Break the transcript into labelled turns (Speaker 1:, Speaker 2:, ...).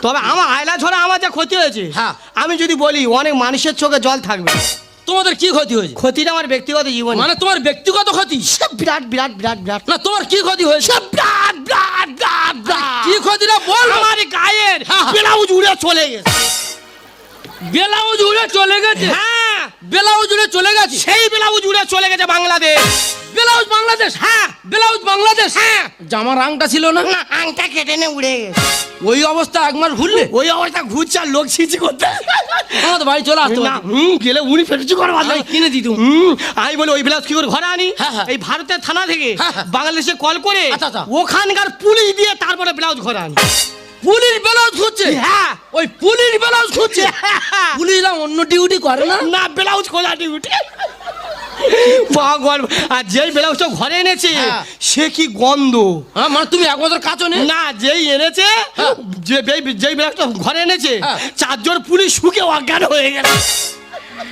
Speaker 1: তবে আমার আয়লা ছড়া আমার যা ক্ষতি হয়েছে,
Speaker 2: হ্যাঁ।
Speaker 1: আমি যদি বলি অনেক মানুষের চোখে জল থাকবে।
Speaker 2: তোমাদের কি ক্ষতি হয়েছে?
Speaker 1: ক্ষতিটা আমার ব্যক্তিগত জীবনে।
Speaker 2: মানে তোমার ব্যক্তিগত ক্ষতি?
Speaker 1: বিরাট বিরাট বিরাট বিরাট।
Speaker 2: না তোমার কি ক্ষতি হয়েছে?
Speaker 1: বিরাট বিরাট বিরাট বিরাট।
Speaker 2: কি ক্ষতিটা বল।
Speaker 1: আমার গায়ের
Speaker 2: হ্যাঁ।
Speaker 1: ব্লাউজ উড়ে চলে গেছে।
Speaker 2: ব্লাউজ উড়ে চলে গেছে?
Speaker 1: হ্যাঁ,
Speaker 2: ব্লাউজ উড়ে চলে গেছে?
Speaker 1: সেই ব্লাউজ উড়ে চলে গেছে বাংলাদেশ।
Speaker 2: ব্লাউজ বাংলাদেশ?
Speaker 1: হ্যাঁ,
Speaker 2: ব্লাউজ বাংলাদেশ?
Speaker 1: হ্যাঁ।
Speaker 2: জামার আংটা ছিল না?
Speaker 1: না, আংটা কেটে নে উড়ে গেছে।
Speaker 2: ওই অবস্থা একবার ঘুরলে?
Speaker 1: ওই অবস্থা ঘুরছে আর লোক ছিচি করতে।
Speaker 2: আমাদের বাড়ি চলে আসতে
Speaker 1: না,
Speaker 2: পারতি।
Speaker 1: গেলে উনি ফেটেছি করে
Speaker 2: আমি কিনে দিতুম।
Speaker 1: আমি বলি ওই ব্লাউজ কি করে ঘরে আনি?
Speaker 2: হ্যাঁ, হ্যাঁ।
Speaker 1: এই ভারতের থানা থেকে
Speaker 2: হ্যাঁ, হ্যাঁ।
Speaker 1: বাংলাদেশে কল করে
Speaker 2: আচ্ছা, আচ্ছা।
Speaker 1: ওখানকার পুলিশ দিয়ে তারপরে ব্লাউজ ঘরে আনি।
Speaker 2: পুলিশ ব্লাউজ খুঁজছে?
Speaker 1: হ্যাঁ,
Speaker 2: ওই পুলিশ ব্লাউজ খুঁজছে? পুলিশরা অন্য ডিউটি করে না?
Speaker 1: না, ব্লাউজ খোলা ডিউটি। পাগল। আর যেই ব্লাউজটা ঘরে এনেছে
Speaker 2: হ্যাঁ।
Speaker 1: সে কি গন্ধ।
Speaker 2: হ্যাঁ, মানে তুমি এক বছর কাচো নে?
Speaker 1: না, যেই এনেছে,
Speaker 2: হ্যাঁ।
Speaker 1: যেই ব্লাউজটা ঘরে এনেছে
Speaker 2: হ্যাঁ।
Speaker 1: 4 জন পুলিশ শুকে অজ্ঞান হয়ে গেছে।